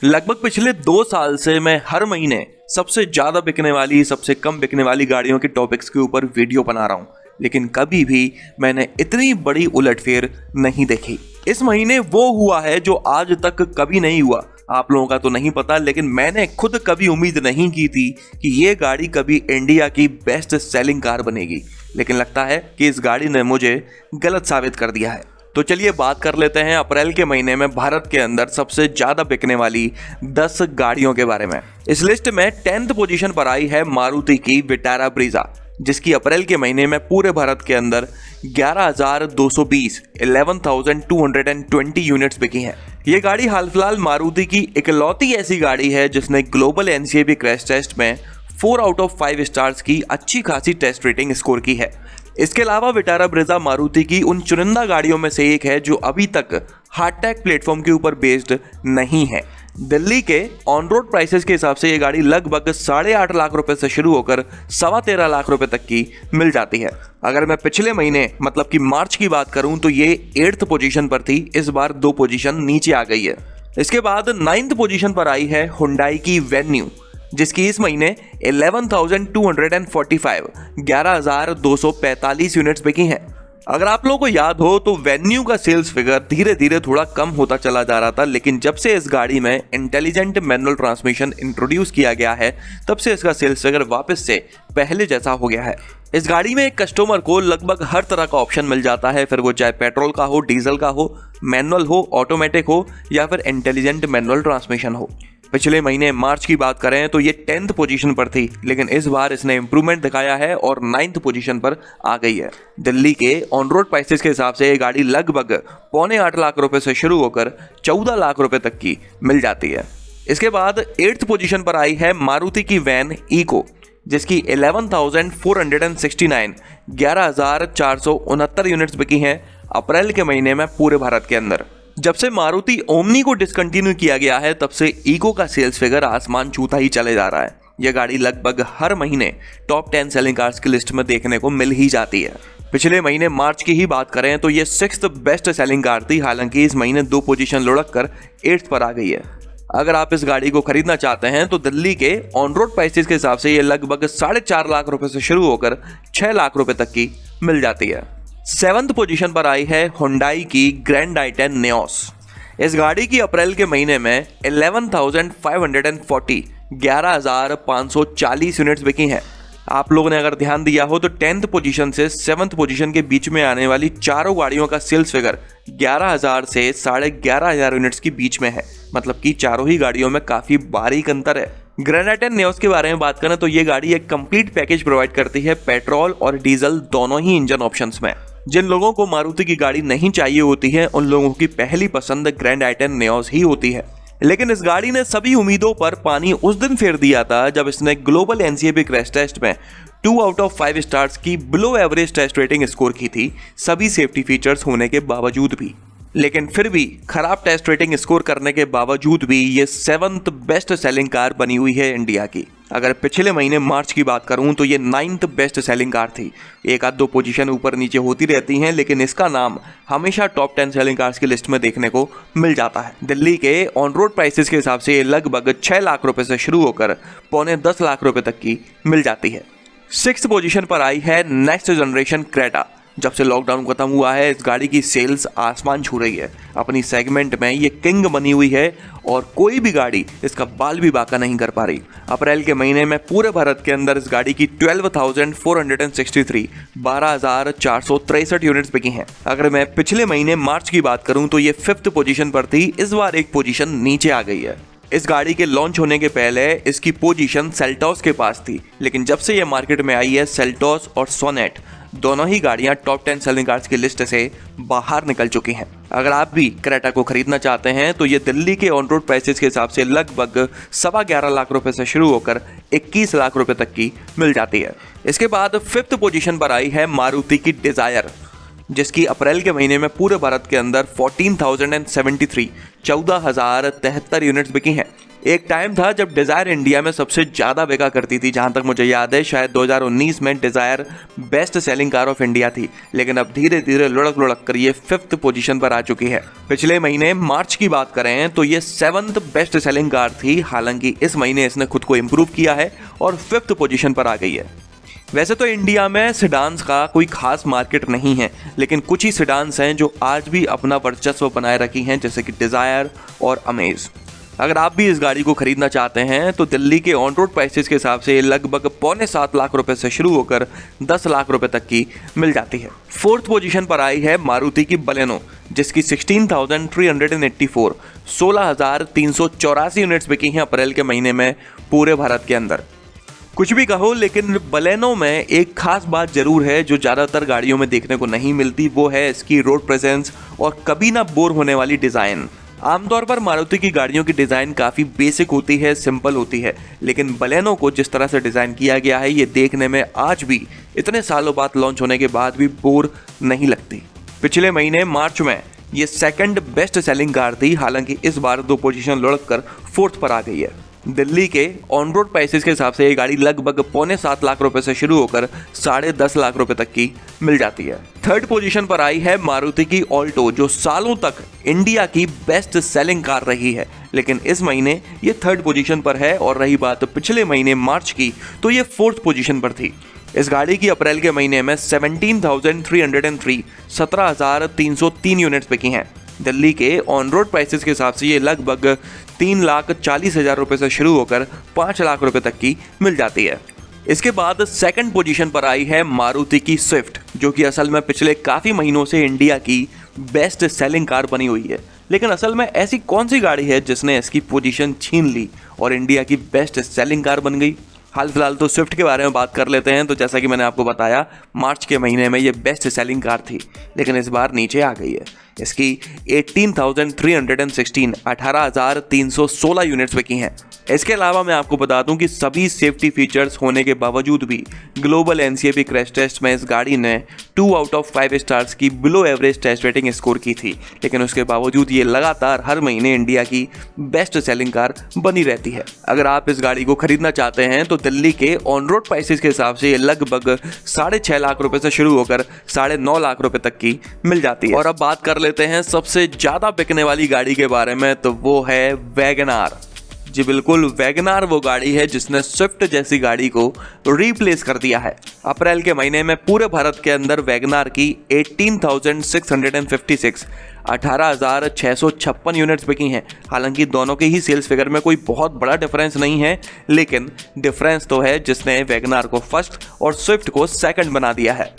लगभग पिछले 2 साल से मैं हर महीने सबसे ज्यादा बिकने वाली, सबसे कम बिकने वाली गाड़ियों के टॉपिक्स के ऊपर वीडियो बना रहा हूं, लेकिन कभी भी मैंने इतनी बड़ी उलटफेर नहीं देखी। इस महीने वो हुआ है जो आज तक कभी नहीं हुआ। आप लोगों का तो नहीं पता, लेकिन मैंने खुद कभी उम्मीद नहीं की थी कि ये गाड़ी कभी इंडिया की बेस्ट सेलिंग कार बनेगी, लेकिन लगता है कि इस गाड़ी ने मुझे गलत साबित कर दिया है। तो चलिए बात कर लेते हैं अप्रैल के महीने में भारत के अंदर सबसे ज्यादा बिकने वाली 10 गाड़ियों के बारे में। इस लिस्ट में 10th पोजीशन पर आई है मारुति की विटारा ब्रीजा, जिसकी अप्रैल के महीने में पूरे भारत के अंदर 11,220 यूनिट्स बिकी हैं। ये गाड़ी हाल फिलहाल मारुति की इकलौती ऐसी गाड़ी है जिसने ग्लोबल NCAP क्रैश टेस्ट में 4 आउट ऑफ 5 स्टार्स की अच्छी खासी टेस्ट रेटिंग स्कोर की है। इसके अलावा विटारा ब्रीजा मारुति की उन चुनिंदा गाड़ियों में से एक है जो अभी तक हार्टटैग प्लेटफॉर्म के ऊपर बेस्ड नहीं है। दिल्ली के ऑन रोड प्राइसेस के हिसाब से ये गाड़ी लगभग 8.5 लाख रुपए से शुरू होकर 13.25 लाख रुपए तक की मिल जाती है। अगर मैं पिछले महीने मतलब कि मार्च की बात करूं तो ये 8th पोजीशन पर थी, इस बार 2 पोजीशन नीचे आ गई है। इसके बाद 9th पोजीशन पर आई है हुंडई की वेन्यू, जिसकी इस महीने 11,245 यूनिट्स बिकी हैं। अगर आप लोगों को याद हो तो वेन्यू का सेल्स फिगर धीरे धीरे थोड़ा कम होता चला जा रहा था, लेकिन जब से इस गाड़ी में इंटेलिजेंट मैनुअल ट्रांसमिशन इंट्रोड्यूस किया गया है तब से इसका सेल्स फिगर वापस से पहले जैसा हो गया है। इस गाड़ी में एक कस्टमर को लगभग हर तरह का ऑप्शन मिल जाता है, फिर वो चाहे पेट्रोल का हो, डीजल का हो, मैनुअल हो, ऑटोमेटिक हो या फिर इंटेलिजेंट मैनुअल ट्रांसमिशन हो। पिछले महीने मार्च की बात करें तो ये 10th पोजीशन पर थी, लेकिन इस बार इसने इंप्रूवमेंट दिखाया है और 9th पोजीशन पर आ गई है। दिल्ली के ऑन रोड प्राइसेस के हिसाब से ये गाड़ी लगभग 7.25 लाख रुपए से शुरू होकर 14 लाख रुपए तक की मिल जाती है। इसके बाद 8th पोजीशन पर आई है मारुति की वैन इको, जिसकी 11,469 यूनिट्स बिकी हैं अप्रैल के महीने में पूरे भारत के अंदर। जब से मारुति ओमनी को डिसकंटिन्यू किया गया है तब से इको का सेल्स फिगर आसमान छूता ही चले जा रहा है। यह गाड़ी लगभग हर महीने टॉप 10 सेलिंग कार्स की लिस्ट में देखने को मिल ही जाती है। पिछले महीने मार्च की ही बात करें तो ये 6th बेस्ट सेलिंग कार थी, हालांकि इस महीने 2 पोजीशन लुढ़क कर 8th पर आ गई है। अगर आप इस गाड़ी को खरीदना चाहते हैं तो दिल्ली के ऑन रोड प्राइसेस के हिसाब से ये लगभग 4.5 लाख रुपए से शुरू होकर 6 लाख रुपए तक की मिल जाती है। 7th पोजीशन पर आई है हुंडई की ग्रैंड i10 नियोस। इस गाड़ी की अप्रैल के महीने में 11,540 यूनिट्स बिकी हैं। आप लोगों ने अगर ध्यान दिया हो तो 10th पोजीशन से 7th पोजीशन के बीच में आने वाली चारों गाड़ियों का सेल्स फिगर 11,000 से 11,500 यूनिट्स के बीच में है, मतलब कि चारों ही गाड़ियों में काफी बारीक अंतर है। ग्रैंड i10 नियोस के बारे में बात करें तो ये गाड़ी एक कंप्लीट पैकेज प्रोवाइड करती है, पेट्रोल और डीजल दोनों ही इंजन ऑप्शंस में। जिन लोगों को मारुति की गाड़ी नहीं चाहिए होती है उन लोगों की पहली पसंद ग्रैंड i10 नियोस ही होती है, लेकिन इस गाड़ी ने सभी उम्मीदों पर पानी उस दिन फेर दिया था जब इसने ग्लोबल NCAP क्रैश टेस्ट में 2 आउट ऑफ 5 स्टार्स की below average test rating score की थी, सभी सेफ्टी फीचर्स होने के बावजूद भी। लेकिन फिर भी खराब टेस्ट रेटिंग स्कोर करने के बावजूद भी ये 7th बेस्ट सेलिंग कार बनी हुई है इंडिया की। अगर पिछले महीने मार्च की बात करूं तो ये 9th बेस्ट सेलिंग कार थी। एक आध 2 पोजीशन ऊपर नीचे होती रहती हैं, लेकिन इसका नाम हमेशा टॉप 10 सेलिंग कार्स की लिस्ट में देखने को मिल जाता है। दिल्ली के ऑन रोड प्राइसेस के हिसाब से ये लगभग 6 लाख रुपए से शुरू होकर 9.25 लाख रुपए तक की मिल जाती है। 6th पोजीशन पर आई है नेक्स्ट जनरेशन क्रेटा। जब से लॉकडाउन खत्म हुआ है इस गाड़ी की सेल्स आसमान छू रही है। अपनी सेगमेंट में ये किंग बनी हुई है और कोई भी गाड़ी इसका बाल भी बाका नहीं कर पा रही। अप्रैल के महीने में पूरे भारत के अंदर इस गाड़ी की 12,463 यूनिट्स बिकी हैं। अगर मैं पिछले महीने मार्च की बात करूं तो ये 5th पोजीशन पर थी, इस बार एक पोजीशन नीचे आ गई है। इस गाड़ी के लॉन्च होने के पहले इसकी पोजीशन सेल्टॉस के पास थी, लेकिन जब से ये मार्केट में आई है सेल्टॉस और सोनेट दोनों ही गाड़ियां टॉप 10 सेलिंग कार्स की लिस्ट से बाहर निकल चुकी हैं। अगर आप भी क्रेटा को खरीदना चाहते हैं तो ये दिल्ली के ऑन रोड प्राइसेस के हिसाब से लगभग 11.25 लाख रुपए से शुरू होकर 21 लाख रुपए तक की मिल जाती है। इसके बाद 5th पोजीशन पर आई है मारुति की डिजायर, जिसकी अप्रैल के महीने में पूरे भारत के अंदर 14,073 यूनिट्स बिकी हैं। एक टाइम था जब डिज़ायर इंडिया में सबसे ज़्यादा बिका करती थी। जहाँ तक मुझे याद है शायद 2019 में desire best selling car of India थी, लेकिन अब धीरे धीरे लुढ़क कर ये 5th पोजीशन पर आ चुकी है। पिछले महीने मार्च की बात करें तो ये 7th बेस्ट सेलिंग कार थी। हालांकि इस महीने इसने खुद को इम्प्रूव किया है और 5th पोजीशन पर आ गई है। वैसे तो इंडिया में सिडान्स का कोई खास मार्केट नहीं है, लेकिन कुछ ही सिडान्स हैं जो आज भी अपना वर्चस्व बनाए रखी हैं, जैसे कि डिज़ायर और अमेज। अगर आप भी इस गाड़ी को खरीदना चाहते हैं तो दिल्ली के ऑन रोड प्राइसेस के हिसाब से लगभग 6.25 लाख रुपए से शुरू होकर 10 लाख रुपए तक की मिल जाती है। 4th पोजीशन पर आई है मारुति की बलेनो, जिसकी 16,384 16,384 यूनिट्स बिकी हैं अप्रैल के महीने में पूरे भारत के अंदर। कुछ भी कहो, लेकिन बलेनो में एक खास बात जरूर है जो ज़्यादातर गाड़ियों में देखने को नहीं मिलती, वो है इसकी रोड प्रेजेंस और कभी ना बोर होने वाली डिज़ाइन। आमतौर पर मारुति की गाड़ियों की डिज़ाइन काफ़ी बेसिक होती है, सिंपल होती है, लेकिन बलेनो को जिस तरह से डिज़ाइन किया गया है ये देखने में आज भी इतने सालों बाद लॉन्च होने के बाद भी बोर नहीं लगती। पिछले महीने मार्च में ये 2nd बेस्ट सेलिंग कार थी। हालांकि इस बार 2 पोजीशन लुढ़क कर 4th पर आ गई है। दिल्ली के ऑन रोड प्राइसेस के हिसाब से ये गाड़ी लगभग 6.25 लाख रुपए से शुरू होकर 10.5 लाख रुपए तक की मिल जाती है। 3rd पोजीशन पर आई है मारुति की ऑल्टो, जो सालों तक इंडिया की बेस्ट सेलिंग कार रही है, लेकिन इस महीने ये 3rd पोजीशन पर है। और रही बात पिछले महीने मार्च की, तो ये 4th पोजीशन पर थी। इस गाड़ी की अप्रैल के महीने में 17,303 17,303 यूनिट्स बिकी हैं। दिल्ली के ऑन रोड प्राइसेस के हिसाब से ये लगभग 3,40,000 रुपए से शुरू होकर 5 लाख रुपए तक की मिल जाती है। इसके बाद 2nd पोजीशन पर आई है मारुति की स्विफ्ट, जो कि असल में पिछले काफ़ी महीनों से इंडिया की बेस्ट सेलिंग कार बनी हुई है। लेकिन असल में ऐसी कौन सी गाड़ी है जिसने इसकी पोजीशन छीन ली और इंडिया की बेस्ट सेलिंग कार बन गई? हाल फिलहाल तो स्विफ्ट के बारे में बात कर लेते हैं। तो जैसा कि मैंने आपको बताया, मार्च के महीने में ये बेस्ट सेलिंग कार थी, लेकिन इस बार नीचे आ गई है। इसकी 18,316 18,316 यूनिट्स बिकी हैं। इसके अलावा मैं आपको बता दूं कि सभी सेफ्टी फीचर्स होने के बावजूद भी ग्लोबल NCAP क्रैश टेस्ट में इस गाड़ी ने 2 आउट ऑफ 5 स्टार्स की below average test rating score की थी। लेकिन उसके बावजूद ये लगातार हर महीने इंडिया की बेस्ट सेलिंग कार बनी रहती है। अगर आप इस गाड़ी को खरीदना चाहते हैं तो दिल्ली के ऑन रोड प्राइसेस के हिसाब से ये लगभग 6.5 लाख रुपए से शुरू होकर 9.5 लाख रुपए तक की मिल जाती है। और अब बात कर लेते हैं सबसे ज़्यादा बिकने वाली गाड़ी के बारे में, तो वो है वैगनार। जी बिल्कुल, वैगनार वो गाड़ी है जिसने स्विफ्ट जैसी गाड़ी को रिप्लेस कर दिया है। अप्रैल के महीने में पूरे भारत के अंदर वैगनार की 18,656 18,656 यूनिट्स बिकी हैं। हालांकि दोनों के ही सेल्स फिगर में कोई बहुत बड़ा डिफरेंस नहीं है, लेकिन डिफरेंस तो है जिसने वैगनार को फर्स्ट और स्विफ्ट को सेकंड बना दिया है।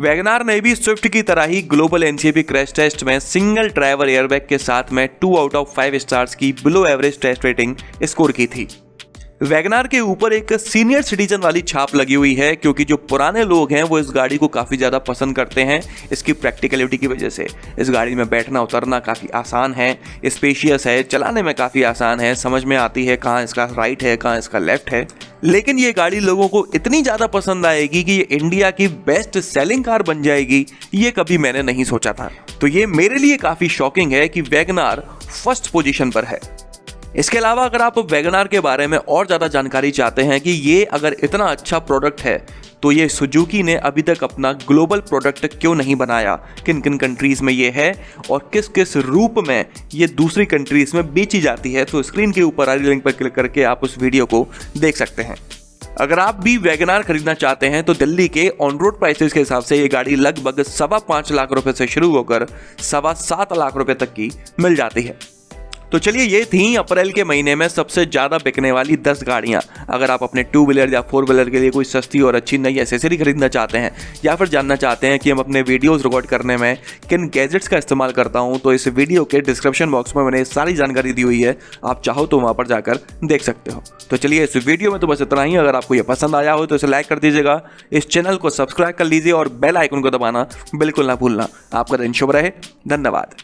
वैगनार ने भी स्विफ्ट की तरह ही ग्लोबल NCAP क्रैश टेस्ट में सिंगल ड्राइवर एयरबैग के साथ में 2 आउट ऑफ 5 स्टार्स की below average test rating score की थी। वैगनार के ऊपर एक सीनियर सिटीजन वाली छाप लगी हुई है, क्योंकि जो पुराने लोग हैं वो इस गाड़ी को काफ़ी ज़्यादा पसंद करते हैं इसकी प्रैक्टिकलिटी की वजह से। इस गाड़ी में बैठना उतरना काफ़ी आसान है, स्पेशियस है, चलाने में काफ़ी आसान है, समझ में आती है कहाँ इसका राइट है कहाँ इसका लेफ्ट है। लेकिन ये गाड़ी लोगों को इतनी ज़्यादा पसंद आएगी कि ये इंडिया की बेस्ट सेलिंग कार बन जाएगी, ये कभी मैंने नहीं सोचा था। तो ये मेरे लिए काफ़ी शॉकिंग है कि वैगनार फर्स्ट पोजीशन पर है। इसके अलावा अगर आप वैगनार के बारे में और ज़्यादा जानकारी चाहते हैं कि ये अगर इतना अच्छा प्रोडक्ट है तो ये सुजुकी ने अभी तक अपना ग्लोबल प्रोडक्ट क्यों नहीं बनाया, किन किन कंट्रीज़ में ये है और किस किस रूप में ये दूसरी कंट्रीज़ में बेची जाती है, तो स्क्रीन के ऊपर आ रही लिंक पर क्लिक करके आप उस वीडियो को देख सकते हैं। अगर आप भी वैगनार खरीदना चाहते हैं तो दिल्ली के ऑन रोड प्राइसेस के हिसाब से ये गाड़ी लगभग 5.25 लाख रुपए से शुरू होकर 7.25 लाख रुपए तक की मिल जाती है। तो चलिए, ये थी अप्रैल के महीने में सबसे ज़्यादा बिकने वाली 10 गाड़ियाँ। अगर आप अपने 2 व्हीलर या 4 व्हीलर के लिए कोई सस्ती और अच्छी नई एसेसरी खरीदना चाहते हैं या फिर जानना चाहते हैं कि हम अपने वीडियोस रिकॉर्ड करने में किन गैजेट्स का इस्तेमाल करता हूं, तो इस वीडियो के डिस्क्रिप्शन बॉक्स में मैंने सारी जानकारी दी हुई है, आप चाहो तो वहाँ पर जाकर देख सकते हो। तो चलिए, इस वीडियो में तो बस इतना ही। अगर आपको ये पसंद आया हो तो इसे लाइक कर दीजिएगा, इस चैनल को सब्सक्राइब कर लीजिए और बेल आइकन को दबाना बिल्कुल ना भूलना। आपका दिन शुभ रहे। धन्यवाद।